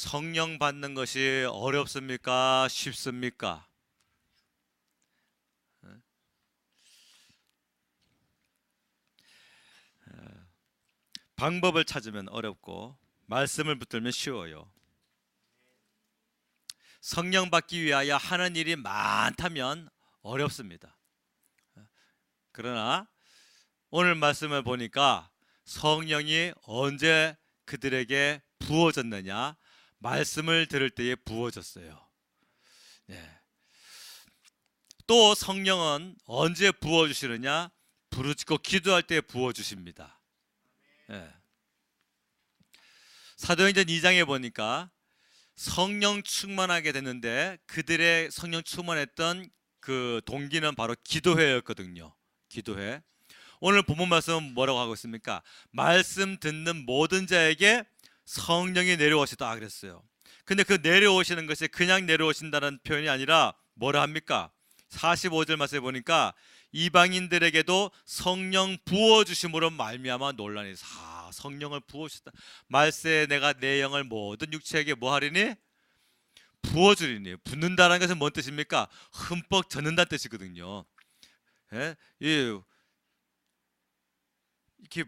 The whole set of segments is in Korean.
성령 받는 것이 어렵습니까? 쉽습니까? 방법을 찾으면 어렵고 말씀을 붙들면 쉬워요. 성령 받기 위하여 하는 일이 많다면 어렵습니다. 그러나 오늘 말씀을 보니까 성령이 언제 그들에게 부어졌느냐? 말씀을 들을 때에 부어졌어요. 네. 또 성령은 언제 부어주시느냐? 부르짖고 기도할 때 부어주십니다. 네. 사도행전 2장에 보니까 성령 충만하게 됐는데 그들의 성령 충만했던 그 동기는 바로 기도회였거든요. 기도회. 오늘 본문 말씀은 뭐라고 하고 있습니까? 말씀 듣는 모든 자에게 성령이 내려오시다 그랬어요. 근데 그 내려오시는 것이 그냥 내려오신다는 표현이 아니라 뭐라 합니까? 45절 말씀에 보니까 이방인들에게도 성령 부어주심으로 말미암아 논란이 있어. 성령을 부어주셨다. 말세에 내가 내 영을 모든 육체에게 뭐 하리니? 부어주리니. 붓는다는 것은 뭔 뜻입니까? 흠뻑 젖는다는 뜻이거든요. 예? 이렇게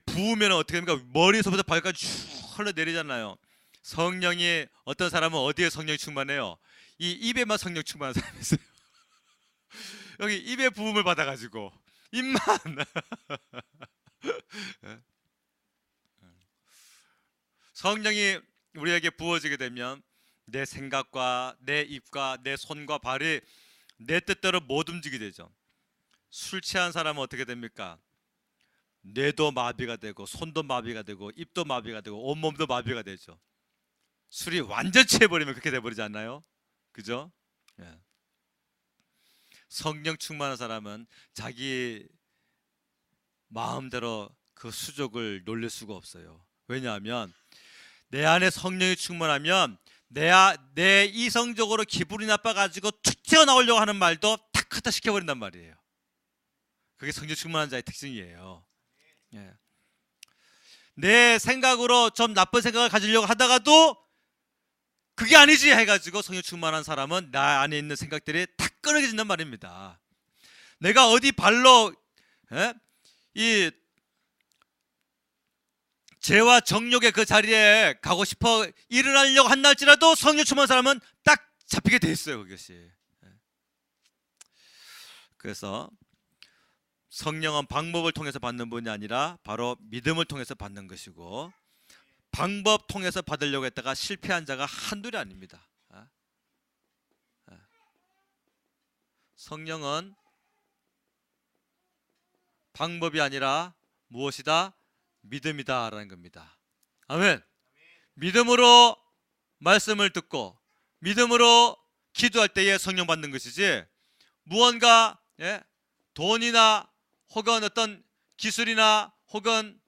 부으면 어떻게 됩니까? 머리에서부터 발까지 쭉 흘러내리잖아요. 성령이 어떤 사람은 어디에 성령이 충만해요? 이 입에만 성령 충만한 사람이 있어요. 여기 입에 부음을 받아가지고 입만 성령이 우리에게 부어지게 되면 내 생각과 내 입과 내 손과 발이 내 뜻대로 못 움직이게 되죠. 술 취한 사람은 어떻게 됩니까? 뇌도 마비가 되고 손도 마비가 되고 입도 마비가 되고 온몸도 마비가 되죠. 술이 완전 취해버리면 그렇게 돼버리지 않나요? 그죠? 예. 성령 충만한 사람은 자기 마음대로 그 수족을 놀릴 수가 없어요. 왜냐하면 내 안에 성령이 충만하면 내 이성적으로 기분이 나빠가지고 툭 튀어나오려고 하는 말도 탁 갖다 시켜버린단 말이에요. 그게 성령 충만한 자의 특징이에요. 예. 내 생각으로 좀 나쁜 생각을 가지려고 하다가도 그게 아니지 해가지고 성령 충만한 사람은 나 안에 있는 생각들이 탁 끊어진단 말입니다. 내가 어디 발로 이 죄와 정욕의 그 자리에 가고 싶어 일어나려고 한다 할지라도 성령 충만한 사람은 딱 잡히게 돼 있어요. 그것이. 그래서 성령은 방법을 통해서 받는 분이 아니라 바로 믿음을 통해서 받는 것이고, 방법 통해서 받으려고 했다가 실패한 자가 한둘이 아닙니다. 성령은 방법이 아니라 무엇이다? 믿음이다 라는 겁니다. 아멘. 믿음으로 말씀을 듣고 믿음으로 기도할 때에 성령 받는 것이지, 무언가 돈이나 혹은 어떤 기술이나 혹은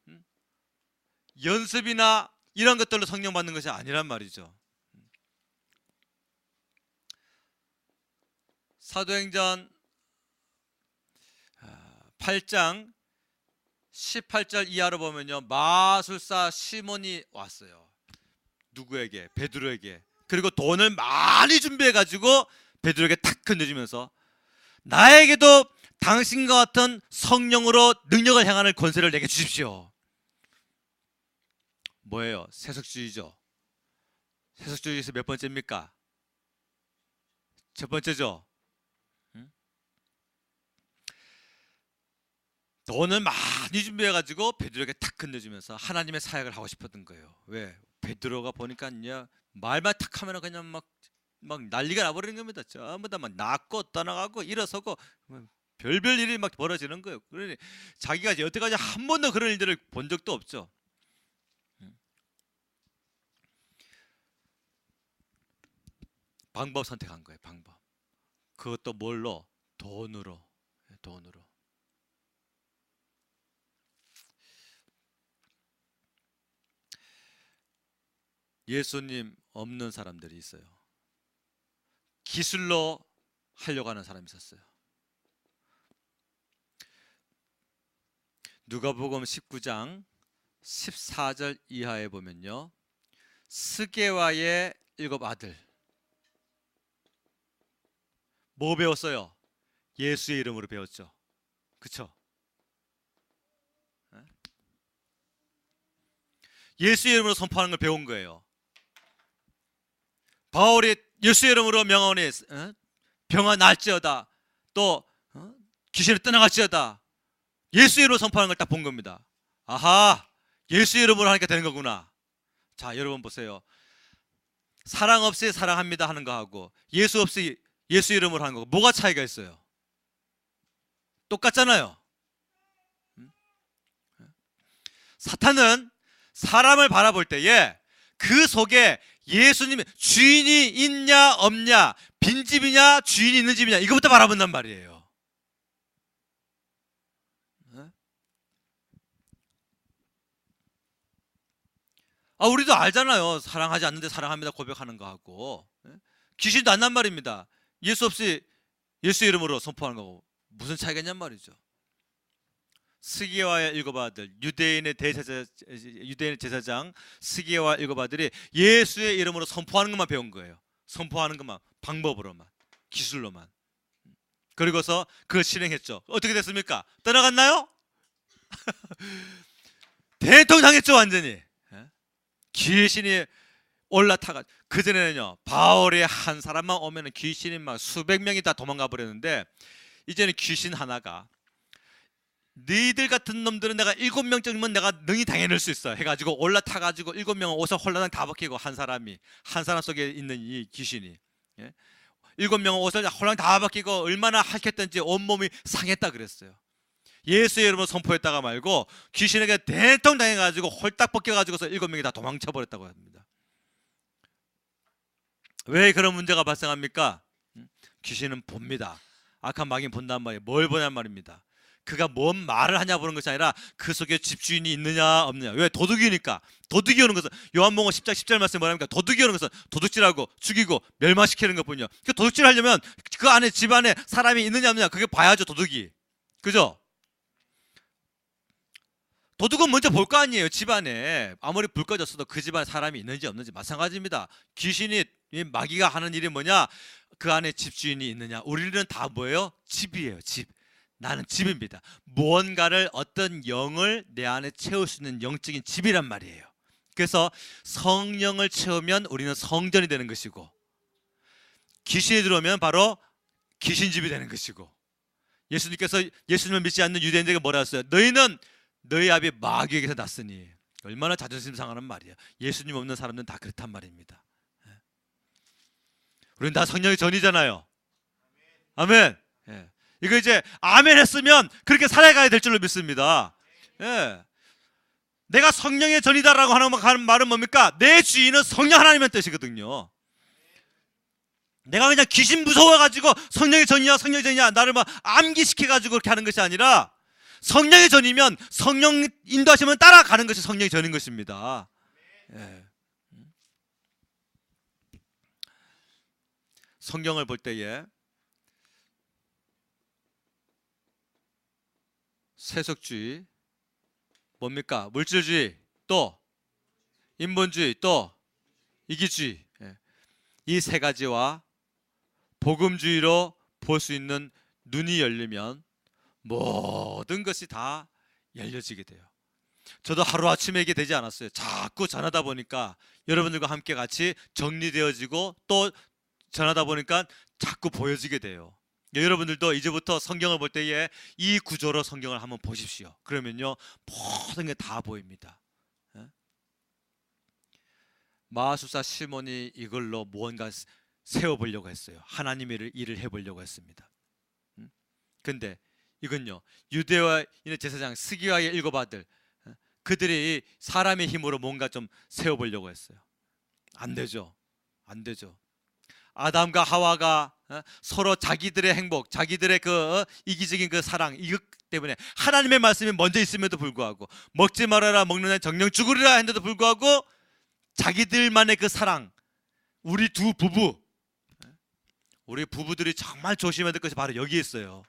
연습이나 이런 것들로 성령 받는 것이 아니란 말이죠. 사도행전 8장 18절 이하로 보면요, 마술사 시몬이 왔어요. 누구에게? 베드로에게. 그리고 돈을 많이 준비해 가지고 베드로에게 탁 건네주면서 나에게도 당신과 같은 성령으로 능력을 행하는 권세를 내게 주십시오. 뭐예요? 세속주의죠. 세속주의에서 몇 번째입니까? 첫 번째죠. 돈을 많이 준비해가지고 베드로에게 탁 건네주면서 하나님의 사역을 하고 싶었던 거예요. 왜? 베드로가 보니까요, 말만 탁 하면 그냥 막 난리가 나버리는 겁니다. 전부 다 막 낫고 떠나가고 일어서고 별별 일이 막 벌어지는 거예요. 그러니 자기가 여태까지 한 번도 그런 일들을 본 적도 없죠. 방법 선택한 거예요. 방법. 그것도 뭘로? 돈으로. 돈으로. 예수님 없는 사람들이 있어요. 기술로 하려고 하는 사람이 있었어요. 누가복음 19장 14절 이하에 보면요, 스게와의 일곱 아들. 뭐 배웠어요? 예수의 이름으로 배웠죠. 그쵸? 예수의 이름으로 선포하는 걸 배운 거예요. 바울이 예수의 이름으로 명하오니 병아 날지어다, 또 귀신을 떠나갈지어다, 예수의 이름으로 선포하는 걸 딱 본 겁니다. 아하, 예수의 이름으로 하니까 되는 거구나. 자, 여러분 보세요. 사랑 없이 사랑합니다 하는 거하고 예수 없이 예수 이름으로 하는 거고 뭐가 차이가 있어요? 똑같잖아요. 사탄은 사람을 바라볼 때에 그 속에 예수님의 주인이 있냐 없냐, 빈집이냐 주인이 있는 집이냐, 이거부터 바라본단 말이에요. 우리도 알잖아요. 사랑하지 않는데 사랑합니다 고백하는 거하고 귀신도 안 난 말입니다. 예수 없이 예수 이름으로 선포하는 거고 무슨 차이가 있냔 말이죠. 스게와의 일곱 아들, 유대인의 제사장 스게와 일곱 아들이 예수의 이름으로 선포하는 것만 배운 거예요. 선포하는 것만, 방법으로만, 기술로만. 그리고서 그걸 실행했죠. 어떻게 됐습니까? 떠나갔나요? 대통당했죠. 완전히. 귀신이 올라타가. 그전에는요, 바울이 한 사람만 오면 귀신이 막 수백 명이 다 도망가 버렸는데, 이제는 귀신 하나가 너희들 같은 놈들은 내가 7명쯤은 내가 능히 당해낼 수 있어 해가지고 올라타가지고 7명은 옷을 홀라당 다 벗기고, 한 사람 속에 있는 이 귀신이 7명은 옷을 홀랑 다 벗기고 얼마나 핥혔던지 온몸이 상했다 그랬어요. 예수의 이름으로 선포했다가 말고 귀신에게 대통 당해가지고 홀딱 벗겨가지고서 7명이 다 도망쳐버렸다고 합니다. 왜 그런 문제가 발생합니까? 귀신은 봅니다. 악한 마귀는 본단 말이에요. 뭘 보냔 말입니다. 그가 뭔 말을 하냐 보는 것이 아니라 그 속에 집주인이 있느냐 없느냐. 왜? 도둑이니까. 도둑이 오는 것은, 요한복음 10장 10절 말씀에 뭐랍니까? 도둑이 오는 것은 도둑질하고 죽이고 멸망시키는 것뿐이요. 그 도둑질 하려면 그 안에, 집 안에 사람이 있느냐 없느냐 그게 봐야죠. 도둑이. 그죠? 도둑은 먼저 볼 거 아니에요. 집 안에 아무리 불 꺼졌어도 그 집 안에 사람이 있는지 없는지. 마찬가지입니다. 귀신이, 마귀가 하는 일이 뭐냐? 그 안에 집주인이 있느냐. 우리는 다 뭐예요? 집이에요. 집. 나는 집입니다. 무언가를, 어떤 영을 내 안에 채울 수 있는 영적인 집이란 말이에요. 그래서 성령을 채우면 우리는 성전이 되는 것이고, 귀신이 들어오면 바로 귀신집이 되는 것이고, 예수님께서 예수님을 믿지 않는 유대인들에게 뭐라 했어요? 너희는 너희 아비 마귀에게서 났으니. 얼마나 자존심 상하는 말이에요. 예수님 없는 사람들은 다 그렇단 말입니다. 우리는 다 성령의 전이잖아요. 아멘. 이거 이제 아멘 했으면 그렇게 살아가야 될 줄로 믿습니다. 내가 성령의 전이다라고 하는 말은 뭡니까? 내 주인은 성령 하나님의 뜻이거든요. 내가 그냥 귀신 무서워가지고 성령의 전이야 성령의 전이야 나를 막 암기시켜가지고 그렇게 하는 것이 아니라, 성령의 전이면 성령 인도하시면 따라가는 것이 성령의 전인 것입니다. 성경을 볼 때에 세속주의, 뭡니까? 물질주의, 또 인본주의, 또 이기주의, 이 세 가지와 복음주의로 볼 수 있는 눈이 열리면 모든 것이 다 열려지게 돼요. 저도 하루아침에 이게 되지 않았어요. 자꾸 전하다 보니까 여러분들과 함께 같이 정리되어지고, 또 전하다 보니까 자꾸 보여지게 돼요. 여러분들도 이제부터 성경을 볼 때에 이 구조로 성경을 한번 보십시오. 그러면요, 모든 게 다 보입니다. 마술사 시몬이 이걸로 무언가 세워보려고 했어요. 하나님의 일을 해보려고 했습니다. 근데 이건요, 유대와 제사장 스기와의 일곱 아들, 그들이 사람의 힘으로 뭔가 좀 세워보려고 했어요. 안 되죠. 안 되죠. 아담과 하와가 서로 자기들의 행복, 자기들의 그 이기적인 그 사랑, 이것 때문에 하나님의 말씀이 먼저 있음에도 불구하고, 먹지 말아라, 먹는 날 정령 죽으리라 했는데도 불구하고 자기들만의 그 사랑, 우리 두 부부, 우리 부부들이 정말 조심해야 될 것이 바로 여기 있어요.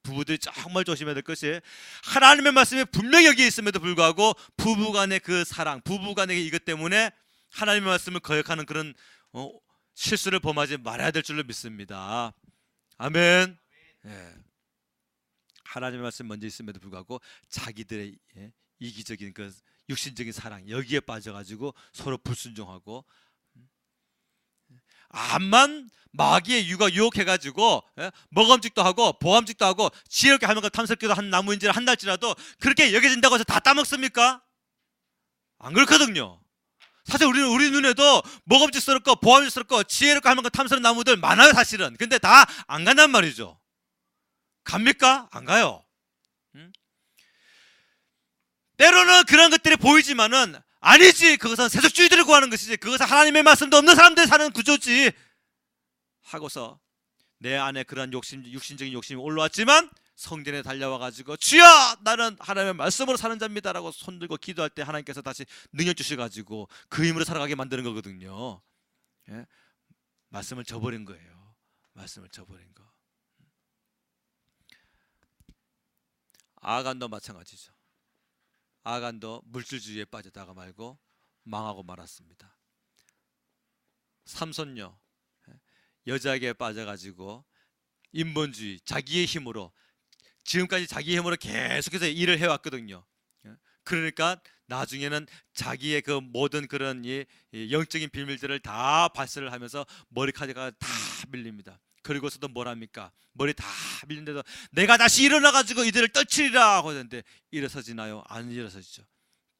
부부들이 정말 조심해야 될 것이, 하나님의 말씀이 분명히 여기 있음에도 불구하고 부부간의 그 사랑, 부부간의 이것 때문에 하나님의 말씀을 거역하는 그런 실수를 범하지 말아야 될 줄로 믿습니다. 아멘. 예. 하나님의 말씀 먼저 있음에도 불구하고 자기들의 이기적인 그 육신적인 사랑 여기에 빠져가지고 서로 불순종하고 암만 마귀의 유혹해가지고 먹음직도 하고 보암직도 하고 지혜롭게 하는 걸 탐스럽기도 한 나무인지를 한달지라도 그렇게 여겨진다고 해서 다 따먹습니까? 안 그렇거든요. 사실 우리 눈에도 먹음직스럽고 보암직스럽고 지혜롭게 하는 걸 탐스러운 나무들 많아요 사실은. 근데 다 안 간단 말이죠. 갑니까? 안 가요. 때로는 그런 것들이 보이지만은 아니지, 그것은 세속주의들을 구하는 것이지, 그것은 하나님의 말씀도 없는 사람들이 사는 구조지 하고서 내 안에 그런 육신적인 욕심이 올라왔지만 성전에 달려와가지고 주여 나는 하나님의 말씀으로 사는 자입니다 라고 손들고 기도할 때 하나님께서 다시 능력 주셔가지고 그 힘으로 살아가게 만드는 거거든요. 예? 말씀을 저버린 거예요. 말씀을 저버린 거. 아간도 마찬가지죠. 아간도 물질주의에 빠졌다가 말고 망하고 말았습니다. 삼손요, 여자에게 빠져가지고 인본주의, 자기의 힘으로 지금까지 자기의 힘으로 계속해서 일을 해왔거든요. 그러니까 나중에는 자기의 그 모든 그런 영적인 비밀들을 다 발설을 하면서 머리카락가 다 밀립니다. 그리고서도 뭘 합니까? 머리 다 밀린데도 내가 다시 일어나가지고 이들을 떨치리라 하고 했는데 일어서지나요? 안 일어서지죠.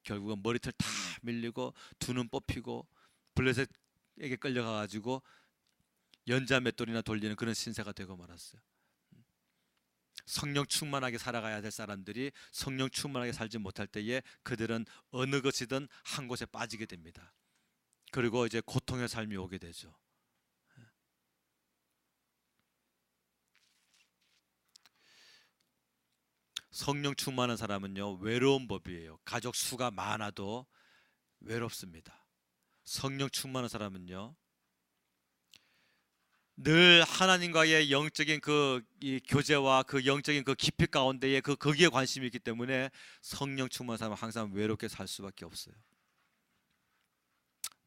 결국은 머리털 다 밀리고 두 눈 뽑히고 블레셋에게 끌려가가지고 연자 맷돌이나 돌리는 그런 신세가 되고 말았어요. 성령 충만하게 살아가야 될 사람들이 성령 충만하게 살지 못할 때에 그들은 어느 것이든 한 곳에 빠지게 됩니다. 그리고 이제 고통의 삶이 오게 되죠. 성령 충만한 사람은요, 외로운 법이에요. 가족 수가 많아도 외롭습니다. 성령 충만한 사람은요, 늘 하나님과의 영적인 이 교제와 그 영적인 그 깊이 가운데에 거기에 관심이 있기 때문에 성령 충만한 사람은 항상 외롭게 살 수밖에 없어요.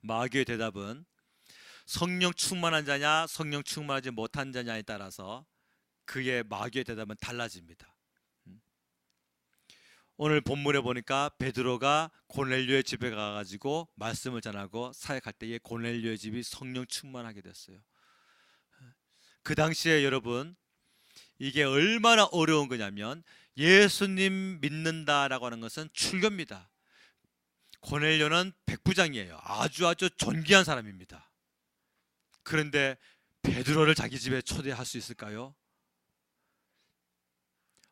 마귀의 대답은 성령 충만한 자냐 성령 충만하지 못한 자냐에 따라서 그의 마귀의 대답은 달라집니다. 오늘 본문에 보니까 베드로가 고넬료의 집에 가가지고 말씀을 전하고 사역할 때에 고넬료의 집이 성령 충만하게 됐어요. 그 당시에 여러분 이게 얼마나 어려운 거냐면 예수님 믿는다라고 하는 것은 출교입니다. 고넬료는 백부장이에요. 아주 존귀한 사람입니다. 그런데 베드로를 자기 집에 초대할 수 있을까요?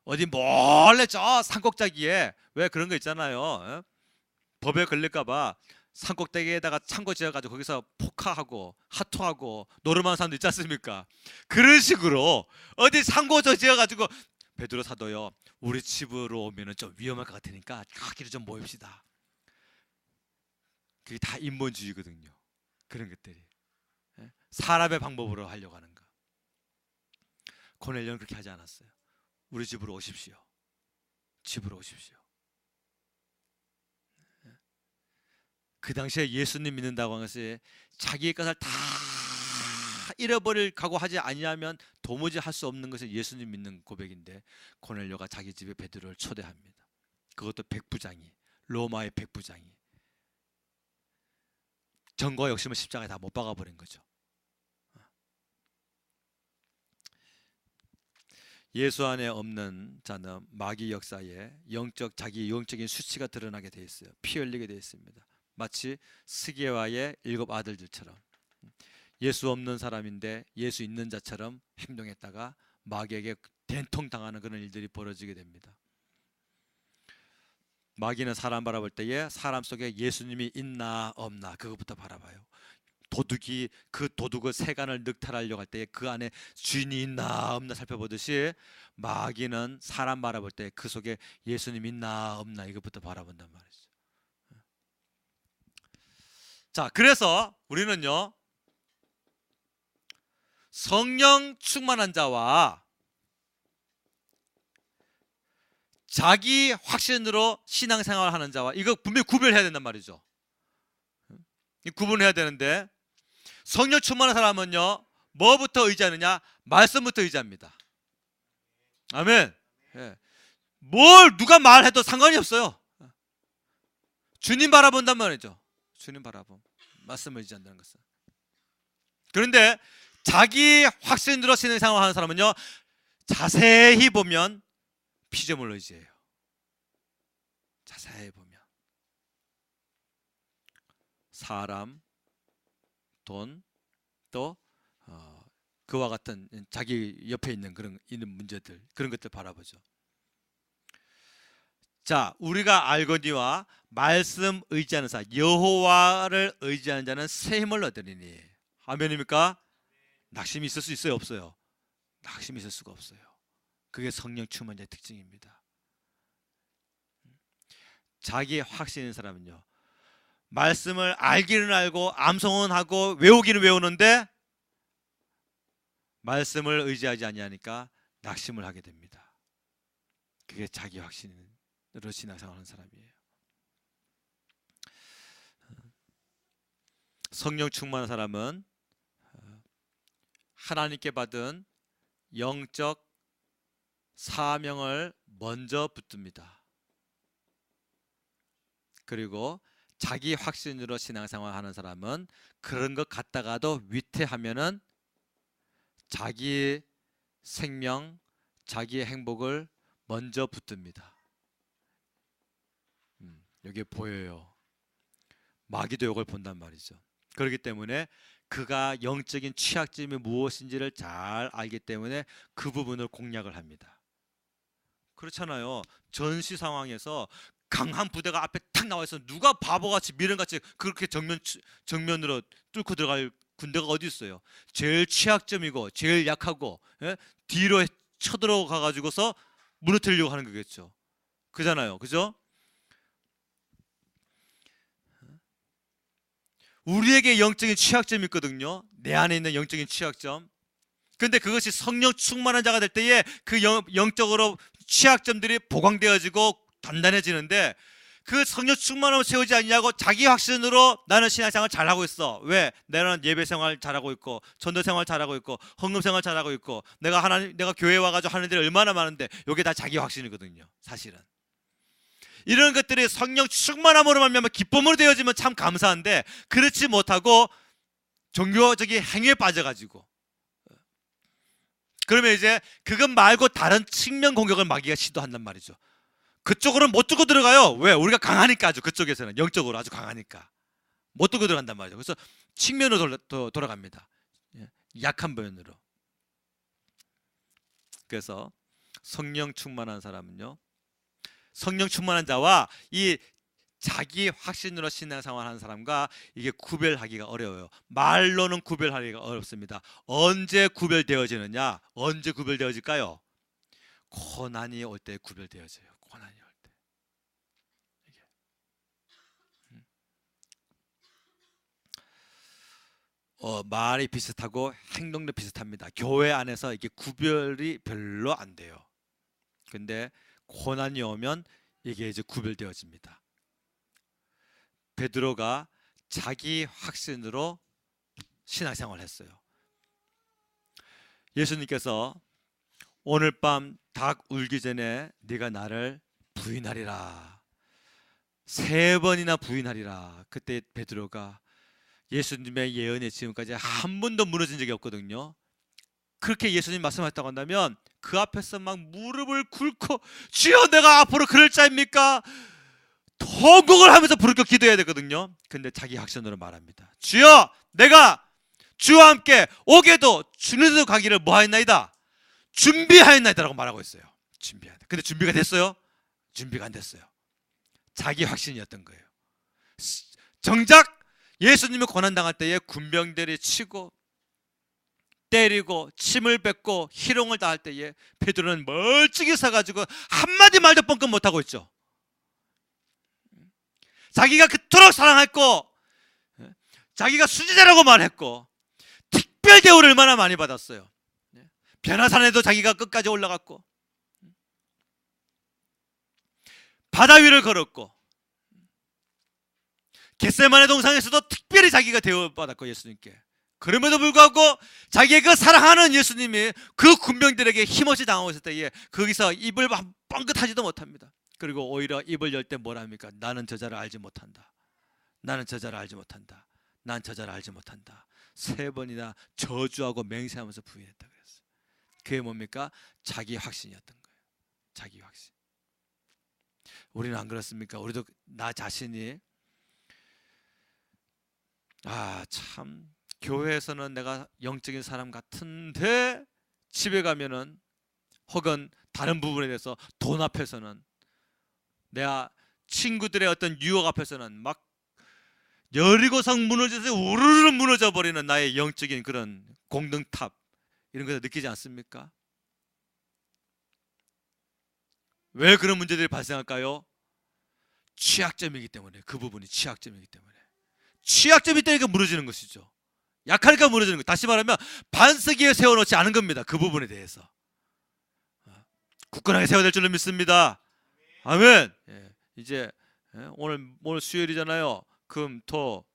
어디 몰래 저 산꼭대기에 왜 그런 거 있잖아요. 법에 걸릴까봐 산꼭대기에다가 창고 지어가지고 거기서 포카하고 하토하고 노름하는 사람도 있지 않습니까? 그런 식으로 어디 창고 지어가지고 베드로 사도요, 우리 집으로 오면은 좀 위험할 것 같으니까 거기를 좀 모입시다. 그게 다 인본주의거든요. 그런 것들이 사람의 방법으로 하려고 하는 거. 고넬료는 그렇게 하지 않았어요. 우리 집으로 오십시오. 집으로 오십시오. 그 당시에 예수님 믿는다고 하는 것이 자기의 것을 다 잃어버릴 각오하지 아니하면 도무지 할 수 없는 것이 예수님 믿는 고백인데 고넬료가 자기 집에 베드로를 초대합니다. 그것도 백부장이, 로마의 백부장이 정과 욕심을 십자가에 다 못 박아버린 거죠. 예수 안에 없는 자는 마귀 역사에 자기 영적인 수치가 드러나게 되어 있어요. 피 흘리게 되어 있습니다. 마치 스게와의 7 아들들처럼 예수 없는 사람인데 예수 있는 자처럼 행동했다가 마귀에게 된통당하는 그런 일들이 벌어지게 됩니다. 마귀는 사람 바라볼 때에 사람 속에 예수님이 있나 없나 그것부터 바라봐요. 도둑이 그 도둑의 세간을 늑탈하려고 할 때 그 안에 주인이 있나 없나 살펴보듯이 마귀는 사람 바라볼 때 그 속에 예수님 있나 없나 이것부터 바라본단 말이죠. 자, 그래서 우리는요, 성령 충만한 자와 자기 확신으로 신앙생활을 하는 자와 이거 분명히 구별해야 된단 말이죠. 구분해야 되는데, 성령 충만한 사람은요, 뭐부터 의지하느냐? 말씀부터 의지합니다. 아멘. 예. 뭘 누가 말해도 상관이 없어요. 주님 바라본단 말이죠. 주님 바라봄. 말씀을 의지한다는 것은. 그런데 자기 확신으로 신앙생활 하는 사람은요, 자세히 보면 피조물을 의지해요. 자세히 보면 사람, 돈, 또 그와 같은 자기 옆에 있는 있는 문제들, 그런 것들 바라보죠. 자, 우리가 알거니와 말씀 의지하는 자, 여호와를 의지하는 자는 새 힘을 얻으리니. 아멘입니까? 낙심이 있을 수 있어요, 없어요? 낙심이 있을 수가 없어요. 그게 성령 충만자의 특징입니다. 자기의 확신 있는 사람은요, 말씀을 알기는 알고 암송은 하고 외우기는 외우는데 말씀을 의지하지 아니하니까 낙심을 하게 됩니다. 그게 자기 확신으로 신앙생활하는 사람이에요. 성령 충만한 사람은 하나님께 받은 영적 사명을 먼저 붙듭니다. 그리고 자기 확신으로 신앙생활 하는 사람은 그런 것 같다가도 위태하면은 자기 생명, 자기의 행복을 먼저 붙듭니다. 여기에 보여요. 마귀도 이걸 본단 말이죠. 그렇기 때문에 그가 영적인 취약점이 무엇인지를 잘 알기 때문에 그 부분을 공략을 합니다. 그렇잖아요. 전시 상황에서 강한 부대가 앞에 탁 나와 있어. 누가 바보같이 미련같이 그렇게 정면으로 뚫고 들어갈 군대가 어디 있어요? 제일 취약점이고 제일 약하고, 예? 뒤로 쳐들어가 가지고서 무너뜨리려고 하는 거겠죠. 그잖아요. 그죠? 우리에게 영적인 취약점이 있거든요. 내 안에 있는 영적인 취약점. 근데 그것이 성령 충만한 자가 될 때에 그 영적으로 취약점들이 보강되어지고 단단해지는데, 그 성령 충만함을 채우지 않냐고 자기 확신으로 나는 신앙생활 잘하고 있어. 왜? 나는 예배생활 잘하고 있고 전도생활 잘하고 있고 헌금생활 잘하고 있고 내가 교회 와가지고 하는 일이 얼마나 많은데, 이게 다 자기 확신이거든요. 사실은 이런 것들이 성령 충만함으로 말미암아 기쁨으로 되어지면 참 감사한데, 그렇지 못하고 종교적인 행위에 빠져가지고, 그러면 이제 그것 말고 다른 측면 공격을 마귀가 시도한단 말이죠. 그쪽으로는 못 뚫고 들어가요. 왜? 우리가 강하니까. 아주 그쪽에서는 영적으로 아주 강하니까 못 뚫고 들어간단 말이죠. 그래서 측면으로 돌아갑니다. 약한 면으로. 그래서 성령 충만한 사람은요, 성령 충만한 자와 이 자기 확신으로 신앙생활 하는 사람과 이게 구별하기가 어려워요. 말로는 구별하기가 어렵습니다. 언제 구별되어지느냐? 언제 구별되어질까요? 고난이 올 때 구별되어져요. 고난이 올 때. 말이 비슷하고 행동도 비슷합니다. 교회 안에서 이게 구별이 별로 안 돼요. 근데 고난이 오면 이게 이제 구별되어집니다. 베드로가 자기 확신으로 신앙생활을 했어요. 예수님께서 오늘 밤 닭 울기 전에 네가 나를 부인하리라, 3번이나 부인하리라. 그때 베드로가 예수님의 예언에 지금까지 한 번도 무너진 적이 없거든요. 그렇게 예수님 말씀하셨다고 한다면 그 앞에서 막 무릎을 꿇고 주여 내가 앞으로 그럴 자입니까? 통곡을 하면서 부르짖고 기도해야 되거든요. 근데 자기 확신으로 말합니다. 주여 내가 주와 함께 오게도 주님도 가기를 뭐하였나이다? 준비하였나이다 라고 말하고 있어요. 준비하였다. 근데 준비가 됐어요? 준비가 안 됐어요. 자기 확신이었던 거예요. 정작 예수님이 고난당할 때에 군병들이 치고 때리고 침을 뱉고 희롱을 당할 때에 베드로는 멀찍이 서가지고 한마디 말도 뻥끗 못하고 있죠. 자기가 그토록 사랑했고 자기가 수지자라고 말했고 특별 대우를 얼마나 많이 받았어요. 변화산에도 자기가 끝까지 올라갔고 바다 위를 걸었고 겟세마네 동상에서도 특별히 자기가 대우받았고 예수님께. 그럼에도 불구하고 자기의 그 사랑하는 예수님이 그 군병들에게 힘없이 당하고 있을 때에 거기서 입을 뻥긋하지도 못합니다. 그리고 오히려 입을 열 때 뭐랍니까? 나는 저자를 알지 못한다. 나는 저자를 알지 못한다. 난 저자를 알지 못한다. 3번이나 저주하고 맹세하면서 부인했다 그랬어요. 그게 뭡니까? 자기 확신이었던 거예요. 자기 확신. 우리는 안 그렇습니까? 우리도 나 자신이 참 교회에서는 내가 영적인 사람 같은데 집에 가면은 혹은 다른 부분에 대해서 돈 앞에서는 내가 친구들의 어떤 유혹 앞에서는 막 여리고성 무너져서 우르르 무너져 버리는 나의 영적인 그런 공등탑 이런 것을 느끼지 않습니까? 왜 그런 문제들이 발생할까요? 취약점이기 때문에. 그 부분이 취약점이기 때문에. 취약점이 때니까 무너지는 것이죠. 약하니까 무너지는 거. 다시 말하면 반석위에 세워놓지 않은 겁니다. 그 부분에 대해서 굳건하게 세워야 될 줄로 믿습니다. 아멘. 이제 오늘 수요일이잖아요. 금, 토,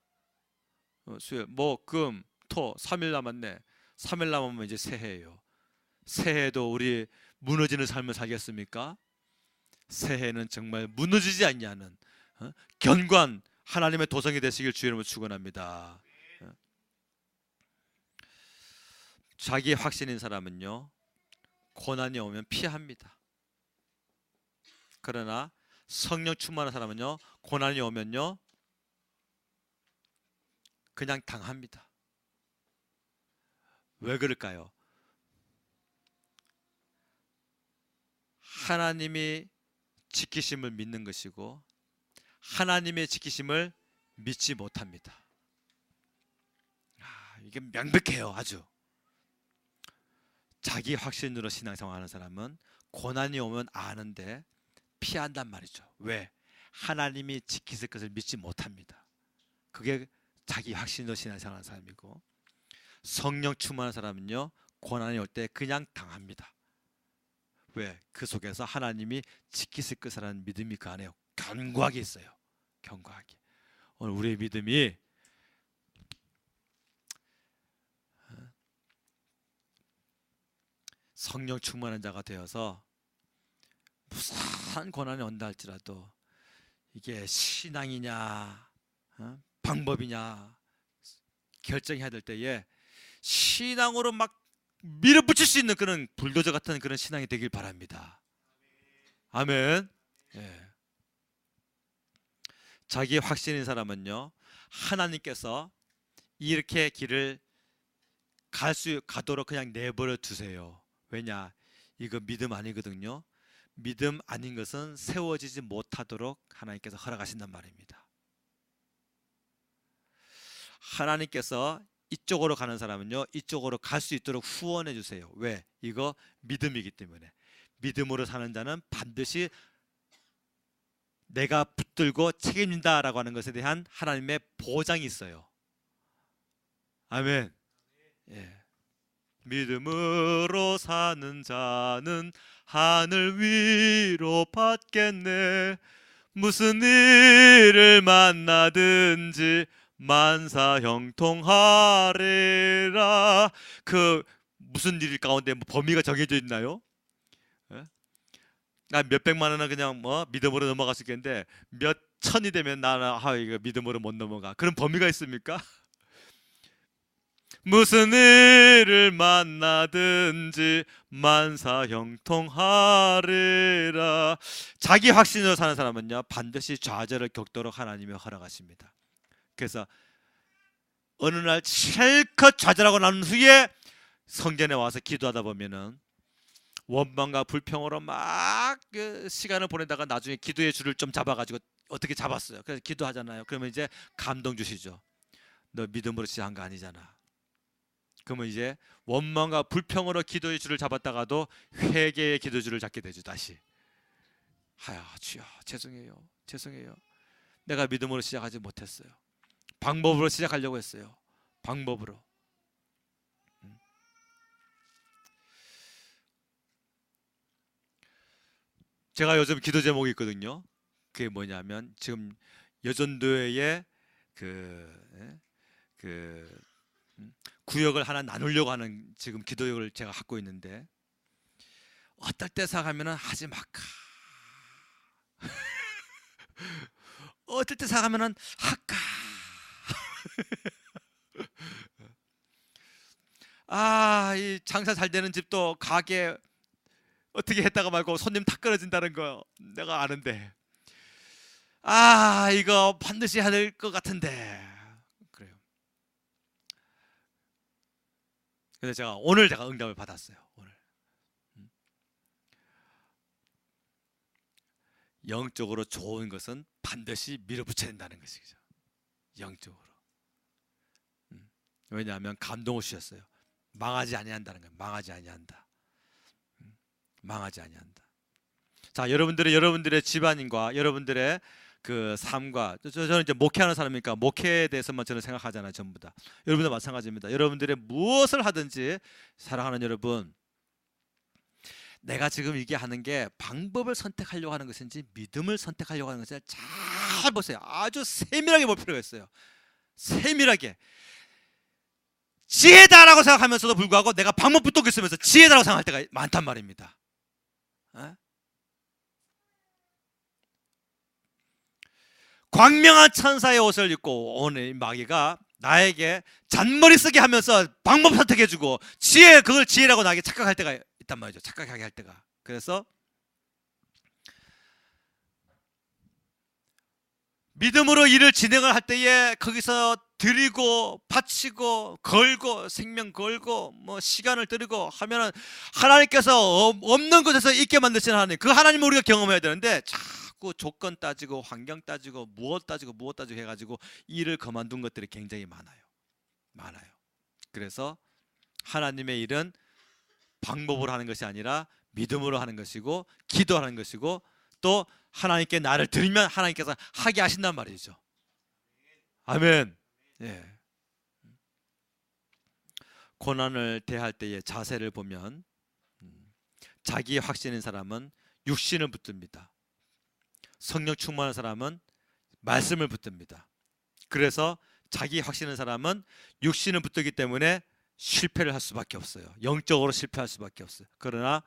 수요일, 목, 금, 토 3일 남았네. 3일 남으면 이제 새해예요. 새해도 우리 무너지는 삶을 살겠습니까? 새해는 정말 무너지지 않냐는 견고한 하나님의 도성이 되시길 주의 이름으로 축원합니다. 자기 확신인 사람은요 고난이 오면 피합니다. 그러나 성령 충만한 사람은요 고난이 오면요 그냥 당합니다. 왜 그럴까요? 하나님이 지키심을 믿는 것이고 하나님의 지키심을 믿지 못합니다. 이게 명백해요. 아주. 자기 확신으로 신앙생활하는 사람은 고난이 오면 아는데 피한단 말이죠. 왜? 하나님이 지키실 것을 믿지 못합니다. 그게 자기 확신으로 신앙생활하는 사람이고, 성령 충만한 사람은요 고난이 올 때 그냥 당합니다. 왜? 그 속에서 하나님이 지키실 것이라는 믿음이 그 안에 견고하게 있어요. 견고하게. 오늘 우리의 믿음이 성령 충만한 자가 되어서 무슨 고난이 온다 할지라도 이게 신앙이냐 방법이냐 결정해야 될 때에 신앙으로 막 밀어붙일 수 있는 그런 불도저 같은 그런 신앙이 되길 바랍니다. 아멘. 자기 확신인 사람은요 하나님께서 이렇게 길을 가도록 그냥 내버려 두세요. 왜냐? 이거 믿음 아니거든요. 믿음 아닌 것은 세워지지 못하도록 하나님께서 허락하신단 말입니다. 하나님께서 이쪽으로 가는 사람은요 이쪽으로 갈 수 있도록 후원해 주세요. 왜? 이거 믿음이기 때문에. 믿음으로 사는 자는 반드시 내가 붙들고 책임진다라고 하는 것에 대한 하나님의 보장이 있어요. 아멘. 믿음으로 사는 자는 하늘 위로 받겠네. 무슨 일을 만나든지 만사 형통하리라. 그 무슨 일 가운데 뭐 범위가 정해져 있나요? 나 몇백만 원은 그냥 뭐 믿음으로 넘어갈 수 있겠는데 몇 천이 되면 나는 이거 믿음으로 못 넘어가. 그런 범위가 있습니까? 무슨 일을 만나든지 만사 형통하리라. 자기 확신으로 사는 사람은요 반드시 좌절을 겪도록 하나님이 허락하십니다. 그래서 어느 날 실컷 좌절하고 난 후에 성전에 와서 기도하다 보면은 원망과 불평으로 막 시간을 보내다가 나중에 기도의 줄을 좀 잡아가지고 어떻게 잡았어요. 그래서 기도하잖아요. 그러면 이제 감동 주시죠. 너 믿음으로 시작한 거 아니잖아. 그러면 이제 원망과 불평으로 기도의 줄을 잡았다가도 회개의 기도 줄을 잡게 되죠. 다시 주여 죄송해요. 내가 믿음으로 시작하지 못했어요. 방법으로 시작하려고 했어요. 방법으로. 제가 요즘 기도 제목이 있거든요. 그게 뭐냐면 지금 여전도회에 그, 그 구역을 하나 나누려고 하는 지금 기도역을 제가 갖고 있는데, 어떨 때 생각하면은 하지 말까, 어떨 때 생각하면은 할까. 이 장사 잘 되는 집도 가게 어떻게 했다가 말고 손님 다 끊어진다는 거 내가 아는데, 이거 반드시 해야 될 것 같은데. 그래요. 그래서 제가 응답을 받았어요. 오늘 영적으로 좋은 것은 반드시 밀어붙여야 된다는 것이죠. 영적으로. 왜냐하면 감동을 주셨어요. 망하지 아니한다는 거예요. 망하지 아니한다. 망하지 아니한다. 자, 여러분들의 집안인과 여러분들의 그 삶과, 저는 이제 목회하는 사람이니까 목회에 대해서만 저는 생각하잖아요. 전부 다. 여러분도 마찬가지입니다. 여러분들의 무엇을 하든지, 사랑하는 여러분, 내가 지금 이게 하는 게 방법을 선택하려고 하는 것인지 믿음을 선택하려고 하는 것인지 잘 보세요. 아주 세밀하게 볼 필요가 있어요. 세밀하게. 지혜다라고 생각하면서도 불구하고 내가 방법부터 있으면서 지혜다라고 생각할 때가 많단 말입니다. 광명한 천사의 옷을 입고 오늘 마귀가 나에게 잔머리 쓰게 하면서 방법 선택해주고 그걸 지혜라고 나에게 착각할 때가 있단 말이죠. 착각하게 할 때가. 그래서 믿음으로 일을 진행을 할 때에 거기서 드리고 바치고 걸고 생명 걸고 뭐 시간을 들이고 하면은 하나님께서 없는 곳에서 있게 만드시는 하나님, 그 하나님을 우리가 경험해야 되는데, 자꾸 조건 따지고 환경 따지고 무엇 따지고 해가지고 일을 그만둔 것들이 굉장히 많아요. 그래서 하나님의 일은 방법으로 하는 것이 아니라 믿음으로 하는 것이고 기도하는 것이고, 또 하나님께 나를 드리면 하나님께서 하게 하신단 말이죠. 아멘. 예. 고난을 대할 때의 자세를 보면, 자기의 확신인 사람은 육신을 붙듭니다. 성령 충만한 사람은 말씀을 붙듭니다. 그래서 자기 확신인 사람은 육신을 붙들기 때문에 실패를 할 수밖에 없어요. 영적으로 실패할 수밖에 없어요. 그러나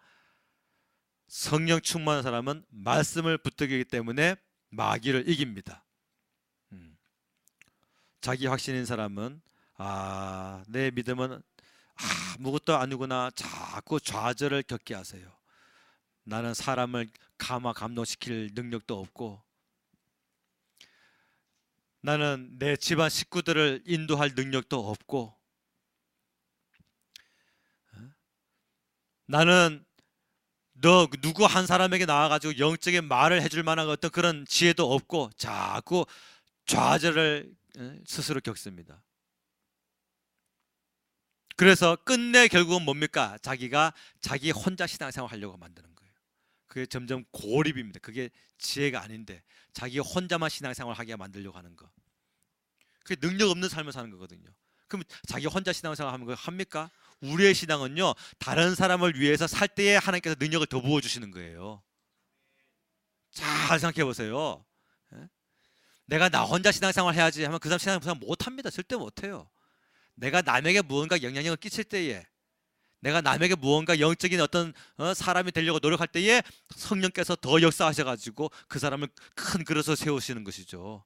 성령 충만한 사람은 말씀을 붙들기 때문에 마귀를 이깁니다. 자기 확신인 사람은 내 믿음은 아무것도 아니구나, 자꾸 좌절을 겪게 하세요. 나는 사람을 감동시킬 능력도 없고, 나는 내 집안 식구들을 인도할 능력도 없고, 나는 누구 한 사람에게 나와가지고 영적인 말을 해줄 만한 어떤 그런 지혜도 없고, 자꾸 좌절을 스스로 겪습니다. 그래서 끝내 결국은 뭡니까? 자기 혼자 신앙생활 하려고 만드는 거예요. 그게 점점 고립입니다. 그게 지혜가 아닌데 자기 혼자만 신앙생활 하게 만들려고 하는 거. 그게 능력 없는 삶을 사는 거거든요. 그럼 자기 혼자 신앙생활 하는 거 합니까? 우리의 신앙은요, 다른 사람을 위해서 살 때에 하나님께서 능력을 더 부어주시는 거예요. 잘 생각해 보세요. 내가 나 혼자 신앙생활 해야지 하면 그 사람 신앙생활 못합니다. 절대 못해요. 내가 남에게 무언가 영향력을 끼칠 때에, 내가 남에게 무언가 영적인 어떤 사람이 되려고 노력할 때에 성령께서 더 역사하셔가지고 그 사람을 큰 그릇으로 세우시는 것이죠.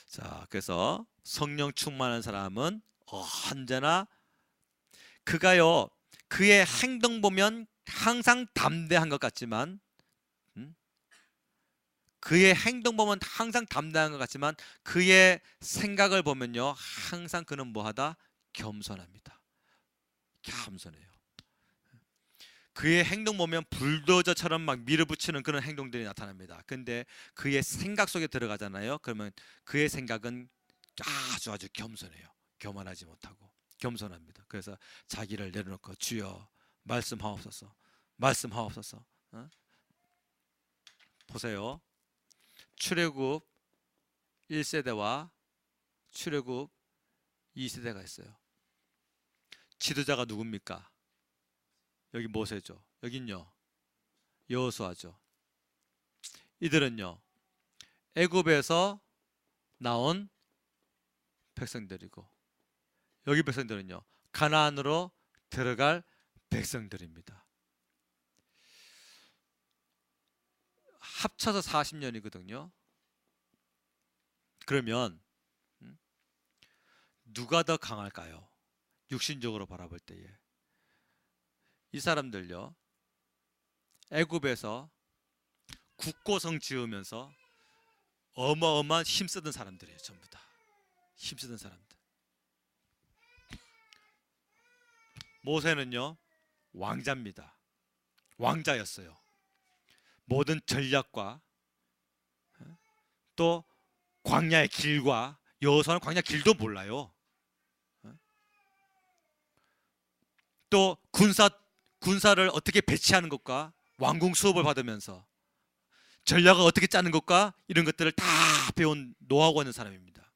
자, 그래서 성령 충만한 사람은 언제나 그가요, 그의 행동 보면 항상 담대한 것 같지만, 그의 행동 보면 항상 담대한 것 같지만 그의 생각을 보면요, 항상 그는 뭐하다? 겸손합니다. 겸손해요. 그의 행동 보면 불도저처럼 막 밀어붙이는 그런 행동들이 나타납니다. 근데 그의 생각 속에 들어가잖아요. 그러면 그의 생각은 아주 겸손해요. 교만하지 못하고 겸손합니다. 그래서 자기를 내려놓고 주여 말씀하옵소서, 말씀하옵소서. 보세요. 출애굽 1세대와 출애굽 2세대가 있어요. 지도자가 누굽니까? 여기 모세죠. 여긴요, 여호수아죠. 이들은요 애굽에서 나온 백성들이고 여기 백성들은요 가나안으로 들어갈 백성들입니다. 합쳐서 40년이거든요. 그러면 누가 더 강할까요? 육신적으로 바라볼 때에 이 사람들요 애굽에서 국고성 지으면서 어마어마한 힘쓰던 사람들이에요. 전부 다 힘쓰던 사람들. 모세는요 왕자입니다. 왕자였어요. 모든 전략과 또 광야의 길과 여호수아는 광야 길도 몰라요. 또 군사를 어떻게 배치하는 것과 왕궁 수업을 받으면서 전략을 어떻게 짜는 것과 이런 것들을 다 배운 노하우가 있는 사람입니다.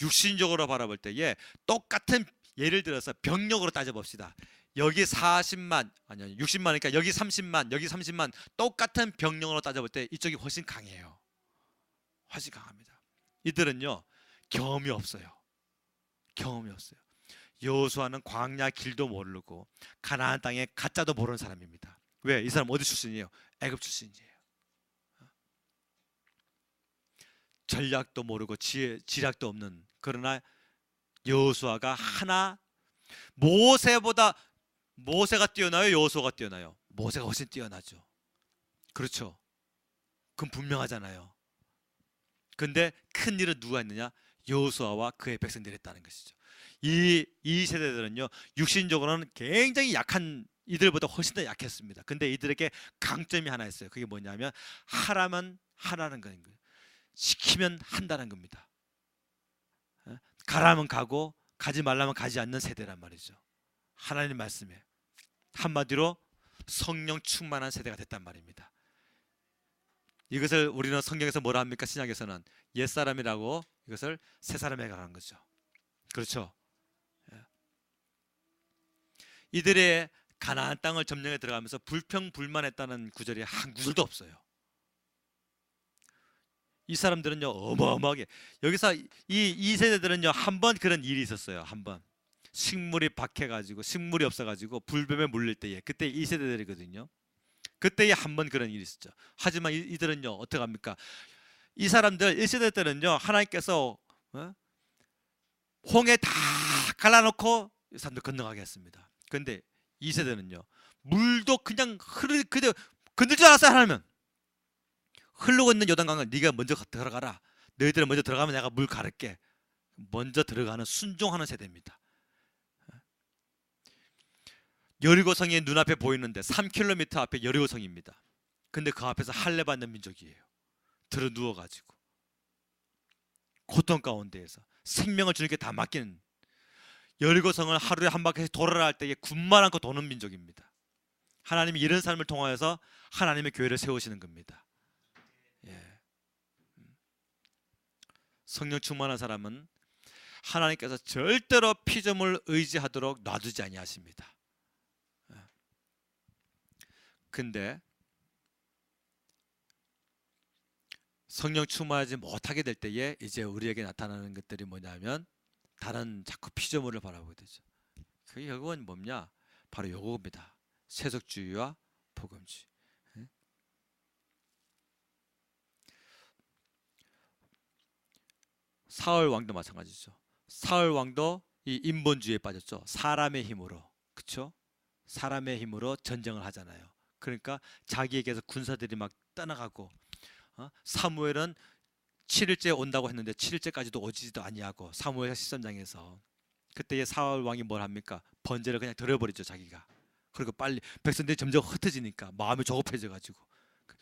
육신적으로 바라볼 때에 똑같은 예를 들어서 병력으로 따져봅시다. 여기 40만 아니요 60만이니까 여기 30만 여기 30만 똑같은 병력으로 따져볼 때 이쪽이 훨씬 강해요. 훨씬 강합니다. 이들은요 경험이 없어요. 경험이 없어요. 여호수아는 광야 길도 모르고 가나안 땅의 가짜도 모르는 사람입니다. 왜? 이 사람 어디 출신이에요? 애굽 출신이에요. 전략도 모르고 지략도 없는, 그러나 여호수아가 하나 모세가 뛰어나요? 여호수아가 뛰어나요? 모세가 훨씬 뛰어나죠. 그렇죠. 그건 분명하잖아요. 근데 큰 일은 누가 했느냐? 여호수아와 그의 백성들이 했다는 것이죠. 이 세대들은요 육신적으로는 굉장히 약한, 이들보다 훨씬 더 약했습니다. 근데 이들에게 강점이 하나 있어요. 그게 뭐냐면 하라면 하라는 거예요. 시키면 한다는 겁니다. 가라면 가고 가지 말라면 가지 않는 세대란 말이죠. 하나님 말씀에 한마디로 성령 충만한 세대가 됐단 말입니다. 이것을 우리는 성경에서 뭐라 합니까? 신약에서는 옛사람이라고, 이것을 새사람에게 가는 거죠. 그렇죠. 이들의 가나안 땅을 점령해 들어가면서 불평불만했다는 구절이 한 구절도 없어요. 이 사람들은요 어마어마하게, 여기서 이 세대들은요 한 번 그런 일이 있었어요. 한 번 식물이 박해가지고 식물이 없어가지고 불뱀에 물릴 때에, 그때 이 세대들이거든요. 그때에 한 번 그런 일이 있었죠. 하지만 이들은요 어떻게 합니까? 이 사람들 1세대 때는요 하나님께서 홍해 다 갈라놓고 이 사람들 건너가게 했습니다. 그런데 2세대는요 물도 그냥 그대로 건들 줄 알았어요. 하나님은 흐르고 있는 요단강을 네가 먼저 들어가라, 너희들은 먼저 들어가면 내가 물 가를게, 먼저 들어가는 순종하는 세대입니다. 여리고성이 눈앞에 보이는데 3km 앞에 여리고성입니다. 근데 그 앞에서 할례받는 민족이에요. 들어 누워가지고 고통 가운데에서 생명을 주님께 다 맡기는, 여리고성을 하루에 한 바퀴씩 돌아라 할 때에 군말 않고 도는 민족입니다. 하나님이 이런 삶을 통하여서 하나님의 교회를 세우시는 겁니다. 예. 성령 충만한 사람은 하나님께서 절대로 피조물 의지하도록 놔두지 아니하십니다. 근데 성령 충만하지 못하게 될 때에 이제 우리에게 나타나는 것들이 뭐냐면 다른 자꾸 피조물을 바라보게 되죠. 그게 결국은 뭐냐? 바로 요겁니다. 세속주의와 복음주의. 사울 왕도 마찬가지죠. 사울 왕도 이 인본주의에 빠졌죠. 사람의 힘으로, 그렇죠? 사람의 힘으로 전쟁을 하잖아요. 그러니까 자기에게서 군사들이 막 떠나가고, 사무엘은 7일째 온다고 했는데 7일째까지도 오지도 아니하고, 사무엘 13장에서 그때의 사울 왕이 뭘 합니까? 번제를 그냥 들어버리죠. 자기가. 그리고 빨리 백성들이 점점 흩어지니까 마음이 조급해져가지고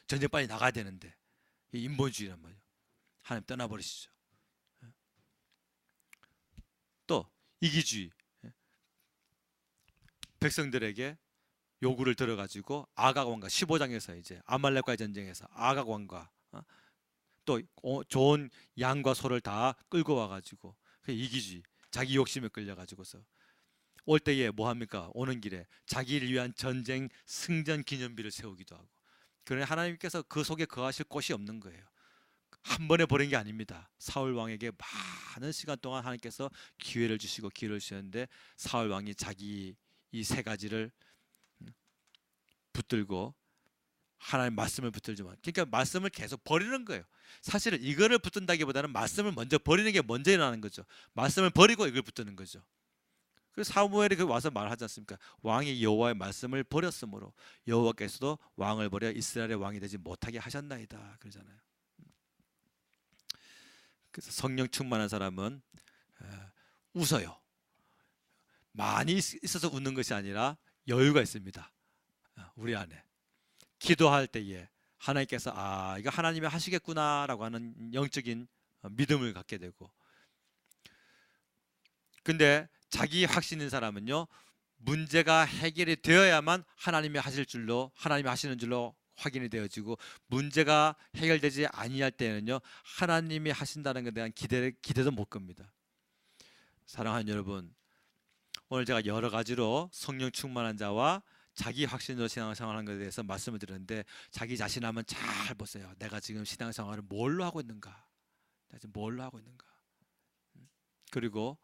전쟁 빨리 나가야 되는데, 이 인본주의란 말이에요. 하나님 떠나버리시죠. 또 이기주의, 백성들에게 요구를 들어가지고 아각 왕과 15장에서 이제 아말렉과의 전쟁에서 아각 왕과 또 좋은 양과 소를 다 끌고 와가지고 이기주의, 자기 욕심에 끌려가지고서 올 때에 뭐 합니까? 오는 길에 자기를 위한 전쟁 승전 기념비를 세우기도 하고, 그러나 하나님께서 그 속에 거하실 곳이 없는 거예요. 한 번에 버린 게 아닙니다. 사울 왕에게 많은 시간 동안 하나님께서 기회를 주시고 기회를 주셨는데 사울 왕이 자기 이 세 가지를 붙들고 하나님 말씀을 붙들지만, 그러니까 말씀을 계속 버리는 거예요. 사실은 이거를 붙든다기보다는 말씀을 먼저 버리는 게 먼저 일어나는 거죠. 말씀을 버리고 이걸 붙드는 거죠. 그래서 사무엘이 와서 말하지 않습니까? 왕이 여호와의 말씀을 버렸으므로 여호와께서도 왕을 버려 이스라엘의 왕이 되지 못하게 하셨나이다 그러잖아요. 그래서 성령 충만한 사람은 웃어요. 많이 있어서 웃는 것이 아니라 여유가 있습니다. 우리 안에 기도할 때에 하나님께서 이거 하나님이 하시겠구나라고 하는 영적인 믿음을 갖게 되고, 근데 자기 확신인 사람은요, 문제가 해결이 되어야만 하나님이 하시는 줄로 확인이 되어지고, 문제가 해결되지 아니할 때는요, 하나님이 하신다는 것에 대한 기대도 못 겁니다. 사랑하는 여러분, 오늘 제가 여러 가지로 성령 충만한 자와 자기 확신으로 신앙생활하는 것에 대해서 말씀을 드렸는데, 자기 자신 한번 잘 보세요. 내가 지금 신앙생활을 뭘로 하고 있는가? 내가 지금 뭘로 하고 있는가? 그리고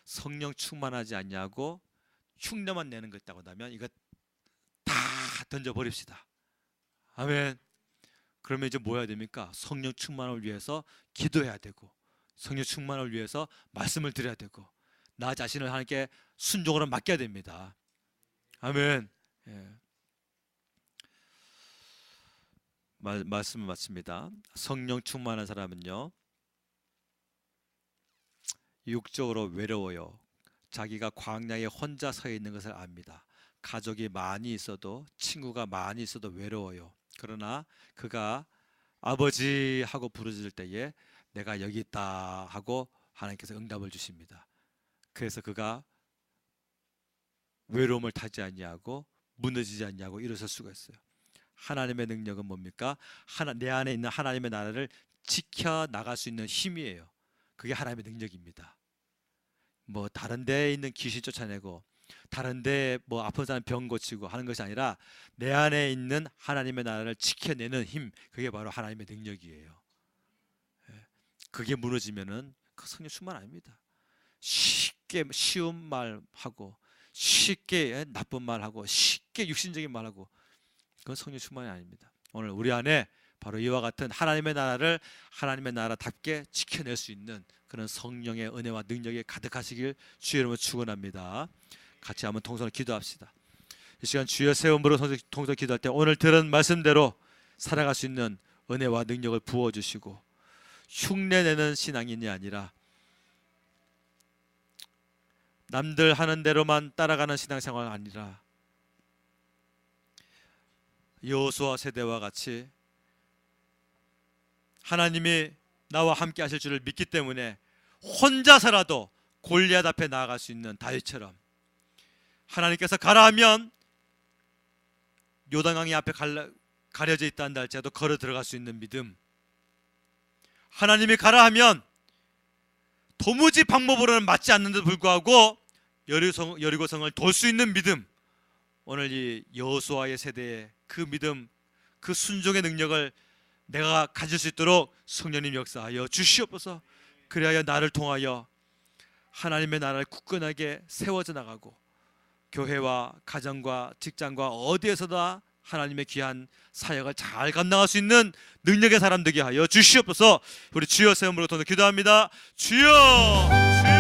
성령 충만하지 않냐고 흉내만 내는 것 있다고 한다면 이거 다 던져버립시다. 아멘. 그러면 이제 뭐 해야 됩니까? 성령 충만을 위해서 기도해야 되고, 성령 충만을 위해서 말씀을 드려야 되고, 나 자신을 하나님께 순종으로 맡겨야 됩니다. 아멘. 예. 말씀을 마칩니다. 성령 충만한 사람은요, 육적으로 외로워요. 자기가 광야에 혼자 서 있는 것을 압니다. 가족이 많이 있어도, 친구가 많이 있어도 외로워요. 그러나 그가 아버지 하고 부르짖을 때에 내가 여기 있다 하고 하나님께서 응답을 주십니다. 그래서 그가 외로움을 타지 않냐고, 무너지지 않냐고 일어설 수가 있어요. 하나님의 능력은 뭡니까? 내 안에 있는 하나님의 나라를 지켜나갈 수 있는 힘이에요. 그게 하나님의 능력입니다. 뭐 다른 데에 있는 귀신 쫓아내고, 다른 데에 뭐 아픈 사람 병 고치고 하는 것이 아니라 내 안에 있는 하나님의 나라를 지켜내는 힘, 그게 바로 하나님의 능력이에요. 그게 무너지면은 그 성령 충만 아닙니다. 쉽게 쉬운 말 하고, 쉽게 나쁜 말 하고, 쉽게 육신적인 말 하고, 그건 성령 충만이 아닙니다. 오늘 우리 안에 바로 이와 같은 하나님의 나라를 하나님의 나라답게 지켜낼 수 있는 그런 성령의 은혜와 능력이 가득하시길 주의 이름으로 축원합니다. 같이 한번 통성으로 기도합시다. 이 시간 주여 새 음으로 통성 기도할 때 오늘 들은 말씀대로 살아갈 수 있는 은혜와 능력을 부어주시고, 흉내내는 신앙인이 아니라 남들 하는 대로만 따라가는 신앙생활이 아니라 여호수아 세대와 같이 하나님이 나와 함께 하실 줄을 믿기 때문에 혼자서라도 골리앗 앞에 나아갈 수 있는 다윗처럼, 하나님께서 가라 하면 요단강이 앞에 가려져 있다 한다 할지라도 걸어 들어갈 수 있는 믿음, 하나님이 가라 하면 도무지 방법으로는 맞지 않는데도 불구하고 여리고성을 돌 수 있는 믿음, 오늘 이 여호수아의 세대의 그 믿음, 그 순종의 능력을 내가 가질 수 있도록 성령님 역사하여 주시옵소서. 그리하여 나를 통하여 하나님의 나라를 굳건하게 세워져 나가고, 교회와 가정과 직장과 어디에서나 하나님의 귀한 사역을 잘 감당할 수 있는 능력의 사람 되게 하여 주시옵소서. 우리 주여 세움으로 기도합니다. 주여, 주여.